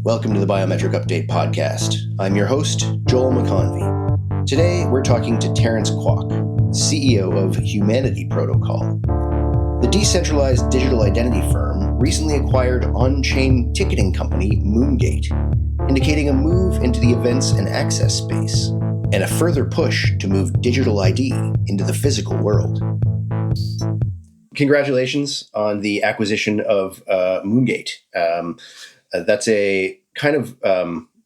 Welcome to the Biometric Update podcast. I'm your host, Joel McConvey. Today, we're talking to Terence Kwok, CEO of Humanity Protocol. The decentralized digital identity firm recently acquired on-chain ticketing company Moongate, indicating a move into the events and access space, and a further push to move digital ID into the physical world. Congratulations on the acquisition of Moongate. That's a kind of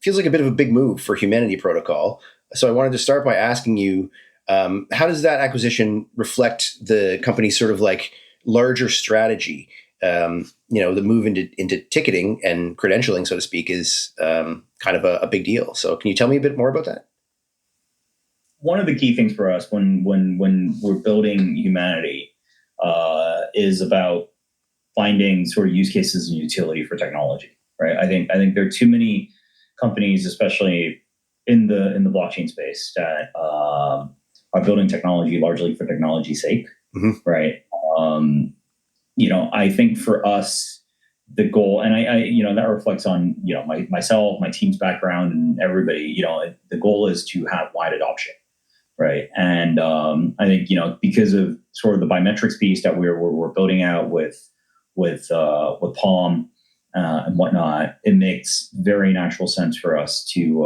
feels like a bit of a big move for Humanity Protocol. So I wanted to start by asking you, how does that acquisition reflect the company's sort of like larger strategy? The move into ticketing and credentialing, so to speak, is kind of a big deal. So can you tell me a bit more about that? One of the key things for us when we're building Humanity is about finding sort of use cases and utility for technology. Right. I think there are too many companies, especially in the blockchain space, that are building technology largely for technology's sake. Mm-hmm. Right. I think for us, the goal, and I that reflects on myself, my team's background, and everybody. The goal is to have wide adoption. Right. And I think because of sort of the biometrics piece that we're building out with Palm. And whatnot, it makes very natural sense for us to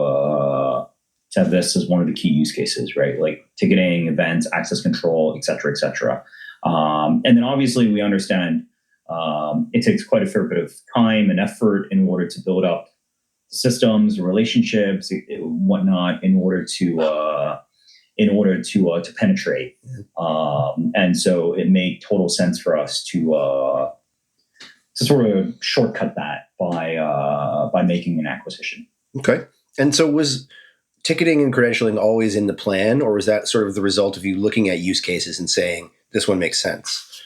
have this as one of the key use cases, right? Like ticketing, events, access control, et cetera, et cetera. And then obviously we understand it takes quite a fair bit of time and effort in order to build up systems, relationships, whatnot, in order to penetrate. And so it made total sense for us to sort of shortcut that by making an acquisition. Okay. And so was ticketing and credentialing always in the plan, or was that sort of the result of you looking at use cases and saying, this one makes sense?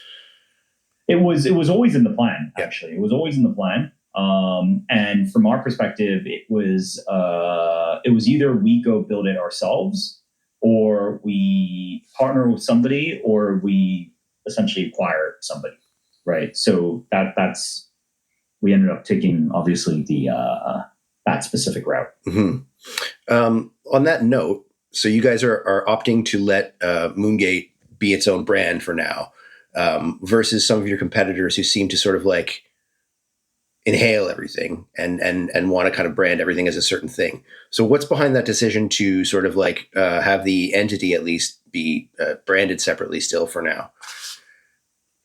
It was always in the plan, actually. It was always in the plan. And from our perspective, it was either we go build it ourselves, or we partner with somebody, or we essentially acquire somebody. Right. So that's we ended up taking, obviously, that specific route. Mm-hmm. On that note, so you guys are opting to let Moongate be its own brand for now, versus some of your competitors who seem to sort of like inhale everything and want to kind of brand everything as a certain thing. So what's behind that decision to sort of like have the entity at least be branded separately still for now?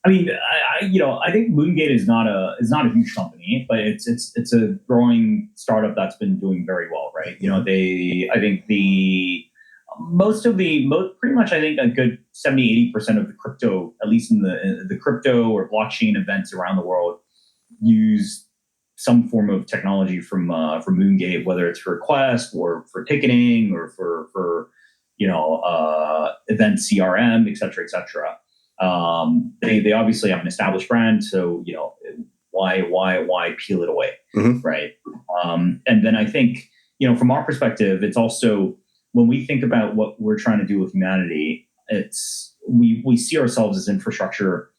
I mean, I think Moongate is not a huge company, but it's a growing startup that's been doing very well, right? I think pretty much I think a good 70-80% of the crypto, at least in the crypto or blockchain events around the world, use some form of technology from Moongate, whether it's for Quest or for ticketing or for event CRM, et cetera, et cetera. They obviously have an established brand, so why peel it away, mm-hmm. Right? And then I think from our perspective, it's also when we think about what we're trying to do with Humanity, it's we see ourselves as infrastructure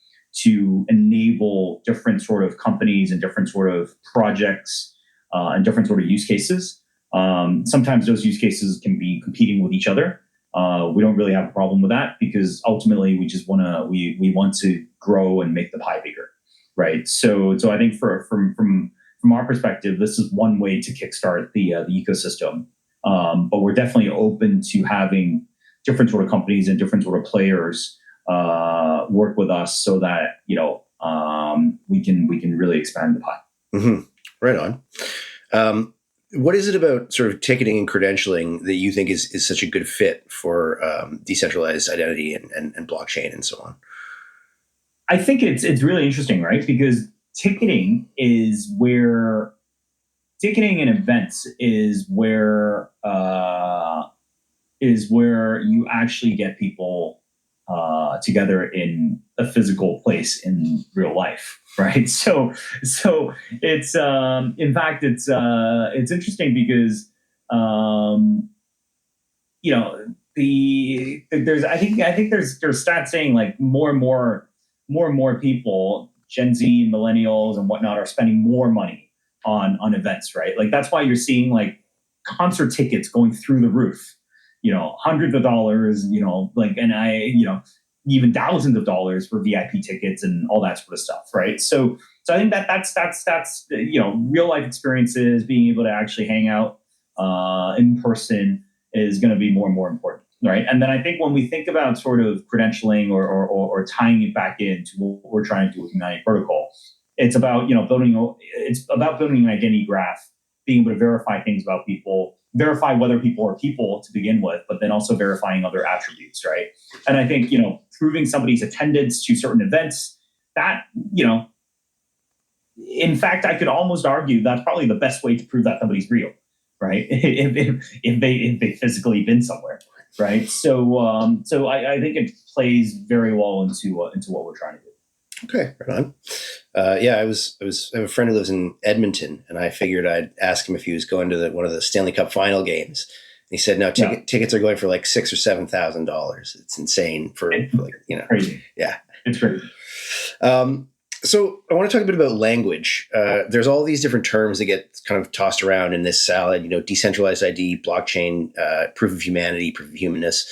to enable different sort of companies and different sort of projects and different sort of use cases. Sometimes those use cases can be competing with each other. We don't really have a problem with that because ultimately we just we want to grow and make the pie bigger, right? So I think from our perspective, this is one way to kickstart the ecosystem. But we're definitely open to having different sort of companies and different sort of players work with us so that we can really expand the pie. Mm-hmm. Right on. What is it about sort of ticketing and credentialing that you think is such a good fit for decentralized identity and blockchain and so on? I think it's really interesting, right? Because ticketing and events is where you actually get people together in a physical place in real life, right? So it's in fact it's interesting because I think there's stats saying like more and more people, Gen Z, millennials, and whatnot, are spending more money on events, right? Like that's why you're seeing like concert tickets going through the roof, hundreds of dollars, even thousands of dollars for VIP tickets and all that sort of stuff, right? So I think that's real life experiences, being able to actually hang out in person is going to be more and more important, right? And then I think when we think about sort of credentialing or tying it back into what we're trying to do with Humanity Protocol, it's about building an identity graph, being able to verify things about people, verify whether people are people to begin with, but then also verifying other attributes, right? And I think, proving somebody's attendance to certain events, that, in fact, I could almost argue that's probably the best way to prove that somebody's real, right? if they physically been somewhere, right? So I think it plays very well into what we're trying to do. Okay, right on. I have a friend who lives in Edmonton, and I figured I'd ask him if he was going to one of the Stanley Cup final games. And he said, no, tickets are going for like $6,000 or $7,000. It's insane for like, crazy. Yeah. It's crazy. So I want to talk a bit about language. There's all these different terms that get kind of tossed around in this salad, decentralized ID, blockchain, proof of humanity, proof of humanness.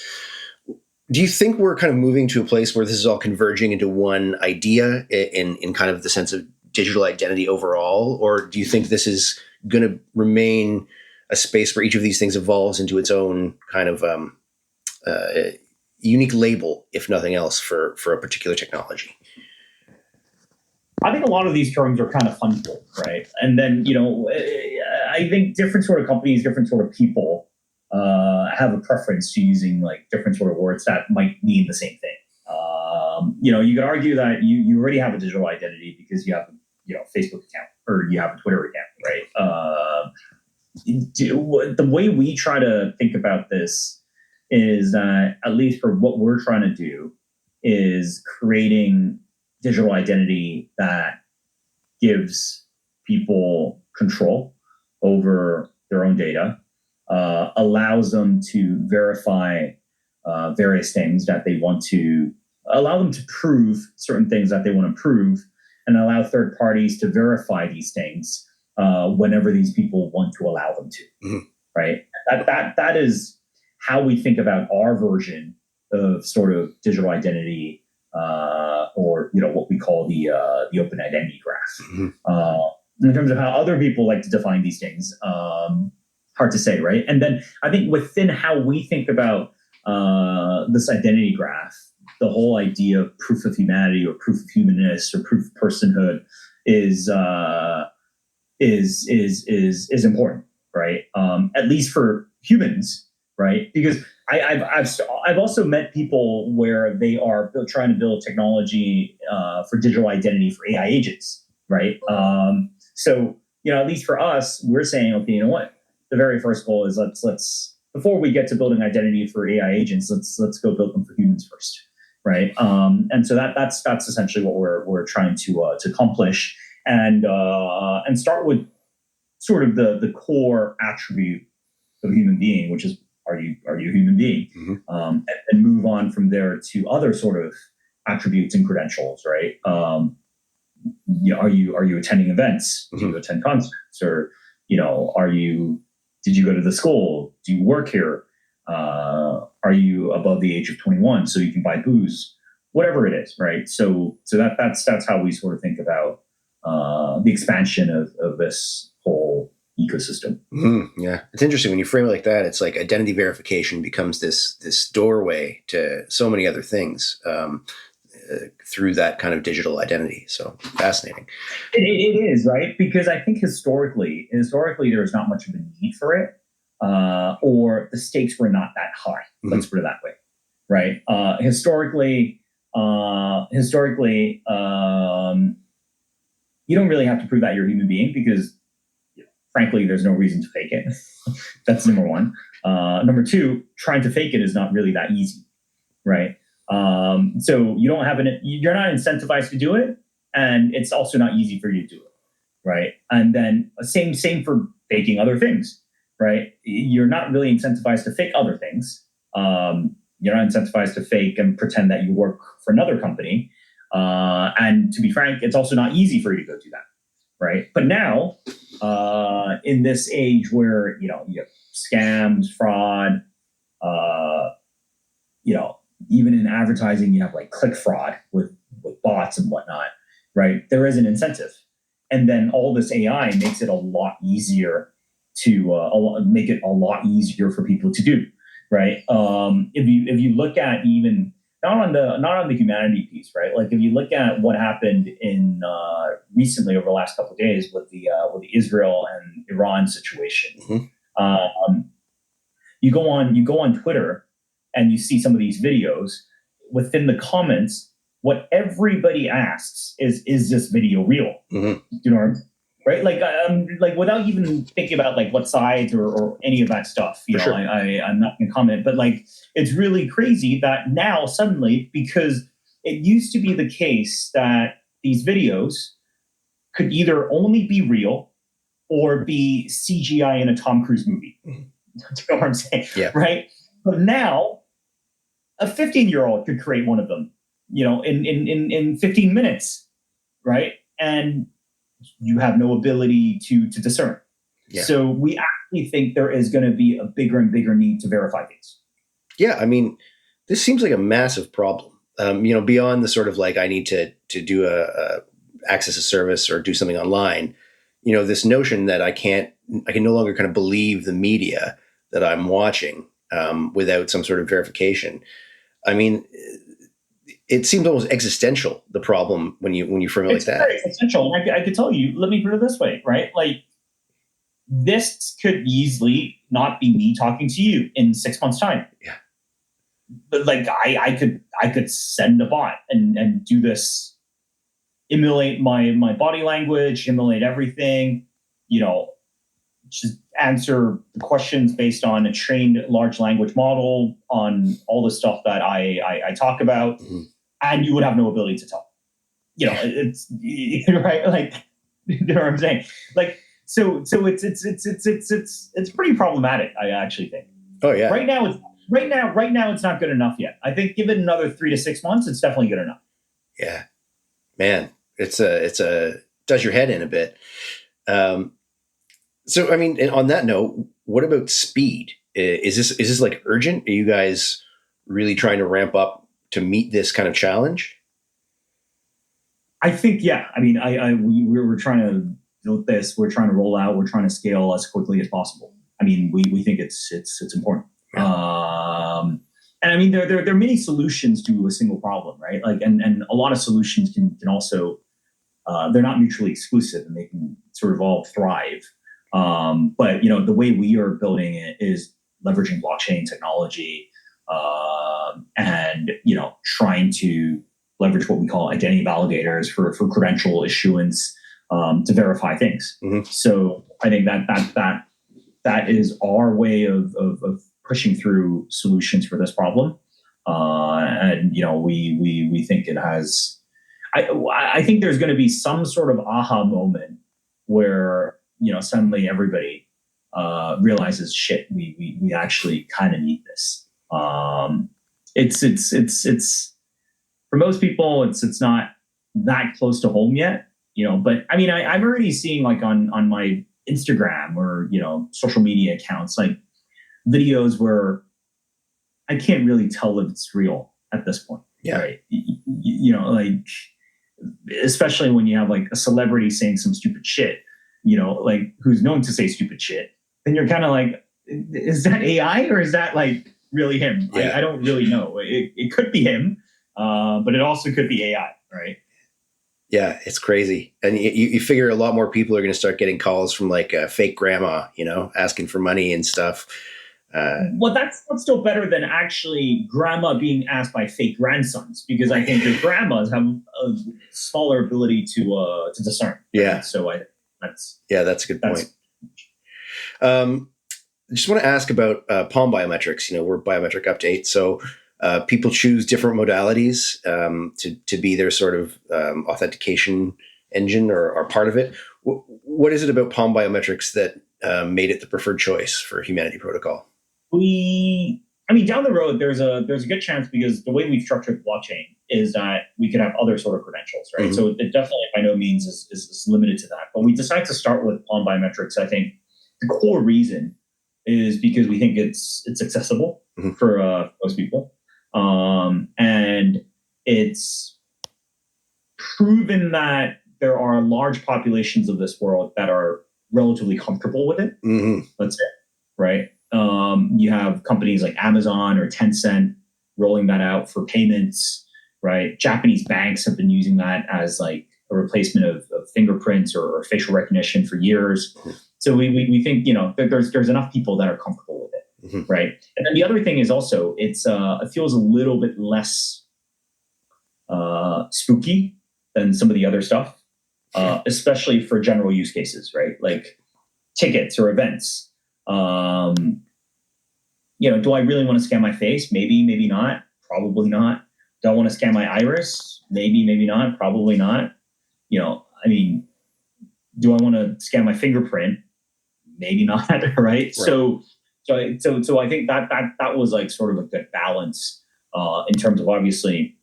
Do you think we're kind of moving to a place where this is all converging into one idea in kind of the sense of digital identity overall? Or do you think this is going to remain a space where each of these things evolves into its own kind of unique label, if nothing else, for a particular technology? I think a lot of these terms are kind of fungible, right? And then, I think different sort of companies, different sort of people have a preference to using like different sort of words that might mean the same thing. You could argue that you already have a digital identity because you have a Facebook account or you have a Twitter account, right? The way we try to think about this is that, at least for what we're trying to do, is creating digital identity that gives people control over their own data, allows them to verify various things that they want to, allow them to prove certain things that they want to prove, and allow third parties to verify these things whenever these people want to allow them to. Mm-hmm. Right? That is how we think about our version of sort of digital identity, or what we call the open identity graph. Mm-hmm. In terms of how other people like to define these things, hard to say, right? And then I think within how we think about this identity graph, the whole idea of proof of humanity or proof of humanness or proof of personhood is important, right? At least for humans, right? Because I've also met people where they are trying to build technology for digital identity for AI agents, right? So at least for us, we're saying, okay, you know what? The very first goal is let's before we get to building identity for AI agents, let's go build them for humans first, right? And so that's essentially what we're trying to accomplish, and start with sort of the core attribute of a human being, which is are you a human being, mm-hmm. And move on from there to other sort of attributes and credentials, right? Are you attending events? Mm-hmm. Do you attend concerts? Or did you go to the school? Do you work here? Are you above the age of 21 so you can buy booze? Whatever it is, right? So that's how we sort of think about the expansion of this whole ecosystem. Yeah, it's interesting when you frame it like that. It's like identity verification becomes this doorway to so many other things through that kind of digital identity. So fascinating. It is, right? Because I think historically there's not much of a need for it, or the stakes were not that high. Mm-hmm. Let's put it that way, right? Historically, you don't really have to prove that you're a human being because, frankly, there's no reason to fake it. That's number one. Number two, trying to fake it is not really that easy, right? So you're not incentivized to do it, and it's also not easy for you to do it, right? And then same for faking other things, right? You're not really incentivized to fake other things. You're not incentivized to fake and pretend that you work for another company. And to be frank, it's also not easy for you to go do that, right? But now in this age where, you have scams, fraud, even in advertising, you have like click fraud with bots and whatnot, right? There is an incentive. And then all this AI makes it a lot easier to make it a lot easier for people to do, right? If you look at even not on the humanity piece, right? Like if you look at what happened in recently over the last couple of days with the Israel and Iran situation, you go on Twitter and you see some of these videos. Within the comments, what everybody asks is this video real? You know, right? Like without even thinking about like what sides or any of that stuff, Sure. I'm not gonna comment, but like it's really crazy that now suddenly, because it used to be the case that these videos could either only be real or be CGI in a Tom Cruise movie. Do you know what I'm saying? Yeah. Right? But now a 15-year-old could create one of them, in 15 minutes, right? And you have no ability to discern. Yeah. So we actually think there is going to be a bigger and bigger need to verify things. Yeah, I mean, this seems like a massive problem. Beyond the sort of like I need to do a access a service or do something online. This notion that I can no longer kind of believe the media that I'm watching without some sort of verification. I mean, it seems almost existential, the problem when you frame it like that. It's very existential. I could tell you, let me put it this way, right? Like this could easily not be me talking to you in 6 months' time. Yeah. But like I could send a bot and do this, emulate my body language, emulate everything, just answer the questions based on a trained large language model on all the stuff that I talk about, and you would have no ability to tell. It's right, like you know what I'm saying. Like so it's pretty problematic. I actually think. Oh yeah. Right now it's not good enough yet. I think give it another 3 to 6 months, it's definitely good enough. Yeah, man, it's does your head in a bit. So, I mean, on that note, what about speed? Is this like urgent? Are you guys really trying to ramp up to meet this kind of challenge? I think, yeah. I mean, we're trying to build this. We're trying to roll out. We're trying to scale as quickly as possible. I mean, we think it's important. Yeah. And I mean, there are many solutions to a single problem, right? Like, and a lot of solutions can also they're not mutually exclusive, and they can sort of all thrive. But the way we are building it is leveraging blockchain technology, and trying to leverage what we call identity validators for credential issuance, to verify things. So I think that is our way of pushing through solutions for this problem, and we think it has. I think there's going to be some sort of aha moment where suddenly everybody realizes, shit, we actually kind of need this. It's for most people, it's not that close to home yet, but I mean, I'm already seeing like on my Instagram or social media accounts, like videos where I can't really tell if it's real at this point. Yeah. Right. Like, especially when you have like a celebrity saying some stupid shit, like who's known to say stupid shit, then you're kind of like, is that AI or is that like really him? Yeah. I don't really know. It could be him, but it also could be AI, right? Yeah, it's crazy. And you figure a lot more people are going to start getting calls from like a fake grandma, asking for money and stuff. Well, that's still better than actually grandma being asked by fake grandsons, because I think your grandmas have a smaller ability to discern. Yeah. Right? So that's a good point. I just want to ask about Palm Biometrics. We're Biometric Update. So people choose different modalities to be their sort of authentication engine or part of it. What is it about Palm Biometrics that made it the preferred choice for Humanity Protocol? I I mean, down the road, there's a good chance, because the way we've structured blockchain is that we could have other sort of credentials, right? So it definitely by no means is limited to that. But we decided to start with Palm Biometrics. I think the core reason is because we think it's accessible for most people, and it's proven that there are large populations of this world that are relatively comfortable with it. Let's say, right? You have companies like Amazon or Tencent rolling that out for payments, right? Japanese banks have been using that as like a replacement of fingerprints or facial recognition for years. So we think, there's enough people that are comfortable with it, right? And then the other thing is also it feels a little bit less spooky than some of the other stuff, especially for general use cases, right? Like tickets or events. Do I really want to scan my face? Maybe, maybe not. Probably not. Do I want to scan my iris? Maybe, maybe not. Probably not. Do I want to scan my fingerprint? Maybe not. Right? So I think that was like sort of a good balance in terms of obviously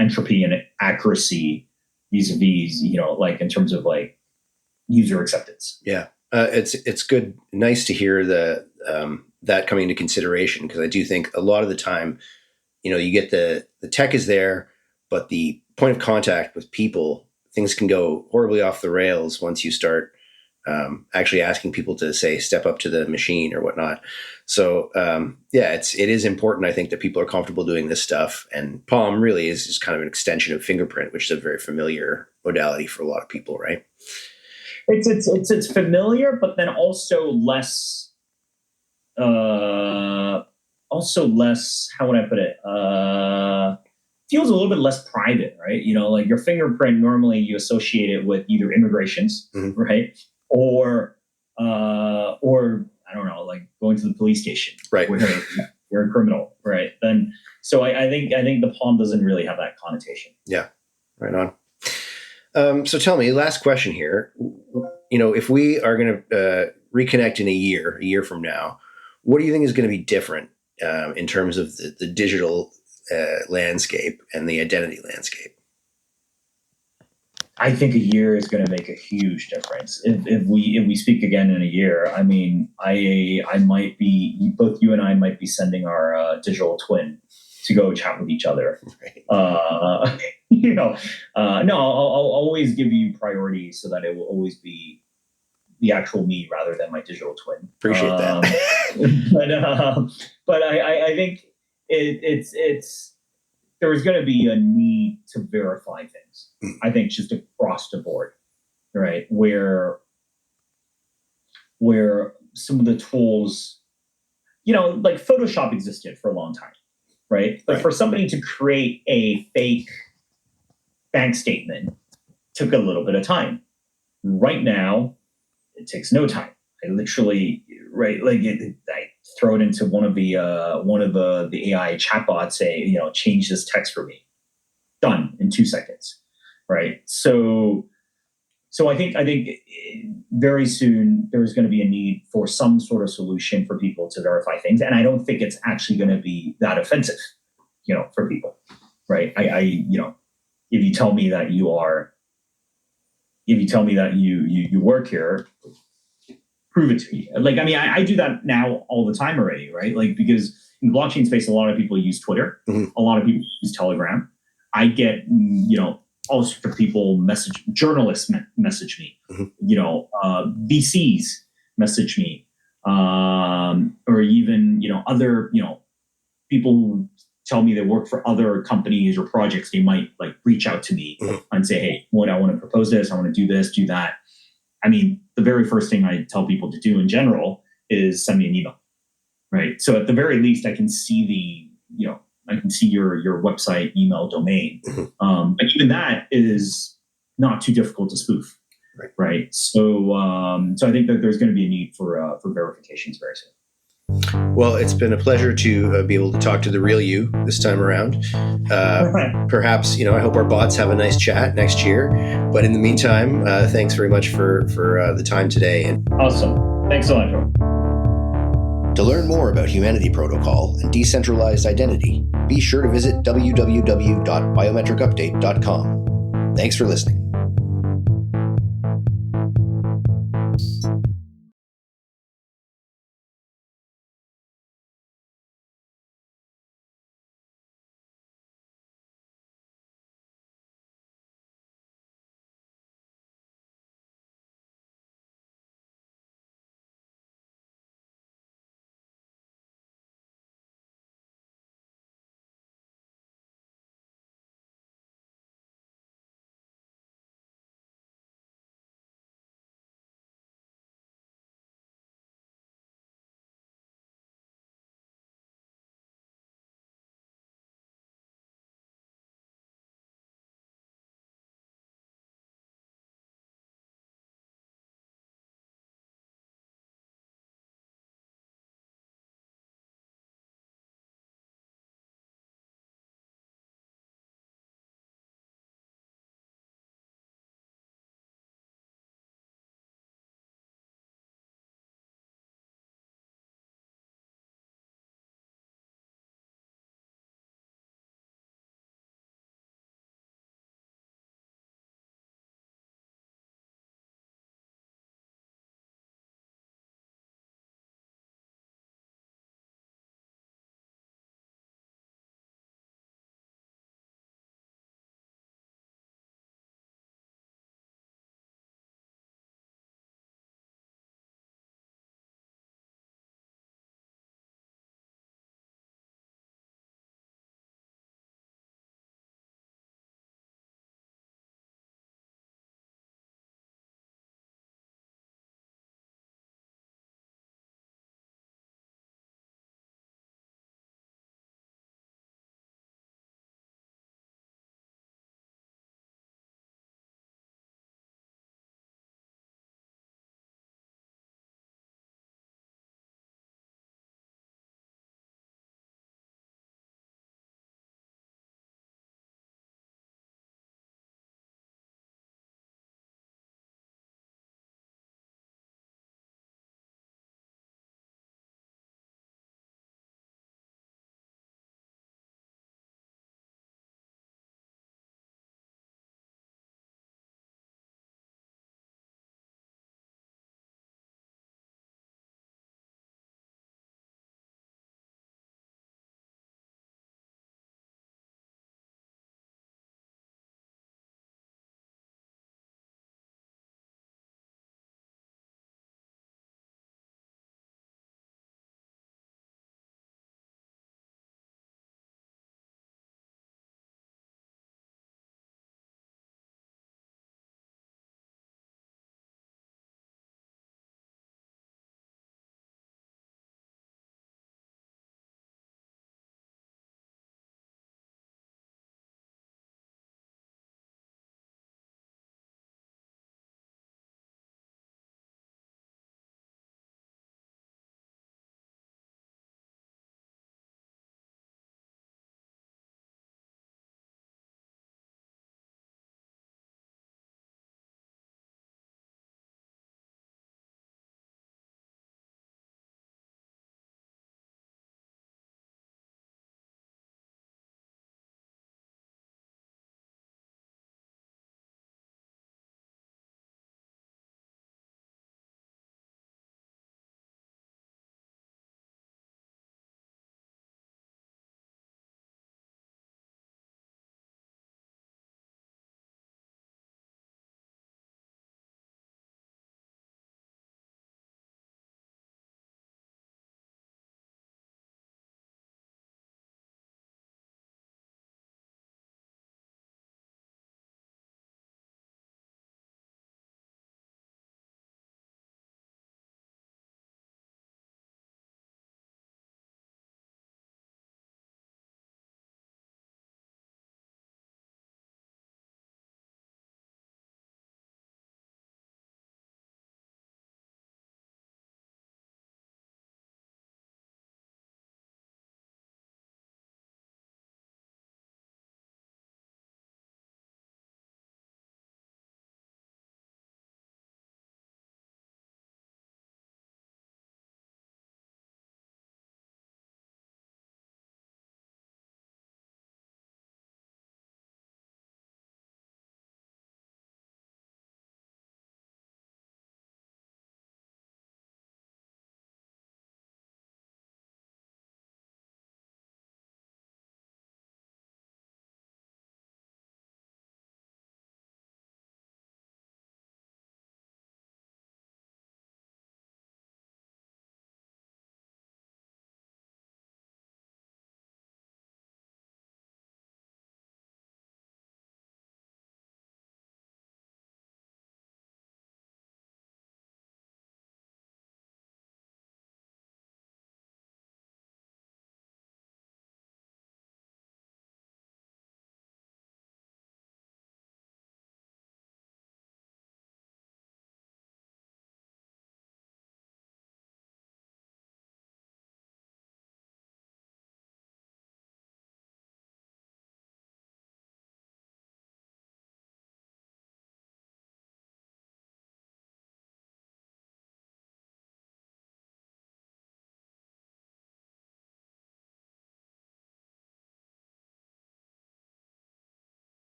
entropy and accuracy vis-a-vis, like in terms of like user acceptance. Yeah. It's good. Nice to hear that coming into consideration, because I do think a lot of the time, you get the tech is there, but the point of contact with people, things can go horribly off the rails once you start actually asking people to say step up to the machine or whatnot. So it is important, I think, that people are comfortable doing this stuff, and Palm really is just kind of an extension of fingerprint, which is a very familiar modality for a lot of people, right? It's familiar, but then also less. How would I put it? Feels a little bit less private, right? Like your fingerprint, normally you associate it with either immigrations, right, or I don't know, like going to the police station, right, where you're a criminal, right? Then, so I think the Palm doesn't really have that connotation. Yeah, right on. So tell me, last question here. If we are going to reconnect in a year from now, what do you think is going to be different in terms of the digital landscape and the identity landscape? I think a year is going to make a huge difference. If we speak again in a year, I mean, I might be, both you and I might be sending our digital twin to go chat with each other. Right. No, I'll always give you priority so that it will always be the actual me rather than my digital twin. Appreciate that. But I think it's there's going to be a need to verify things. I think just across the board, right? Where some of the tools, like Photoshop existed for a long time, right? But for somebody to create a fake bank statement took a little bit of time. Right now, it takes no time. I literally, I throw it into one of the AI chatbots, say, change this text for me. Done in 2 seconds, right? So I think very soon there's going to be a need for some sort of solution for people to verify things, and I don't think it's actually going to be that offensive, for people, right? If you tell me that you work here, prove it to me. Like, I mean, I do that now all the time already, right? Like, because in the blockchain space, a lot of people use Twitter. A lot of people use Telegram. I get, all sorts of people journalists message me, VCs message me, or even, other, people who tell me they work for other companies or projects. They might like reach out to me and say, hey, I want to propose this. I want to do this, do that. I mean, the very first thing I tell people to do in general is send me an email, right? So at the very least, I can see your website, email, domain. But even that is not too difficult to spoof, right? So I think that there's going to be a need for verifications very soon. Well, it's been a pleasure to be able to talk to the real you this time around. Perhaps, I hope our bots have a nice chat next year. But in the meantime, thanks very much for the time today. Awesome. Thanks so much. To learn more about Humanity Protocol and decentralized identity, be sure to visit www.biometricupdate.com. Thanks for listening.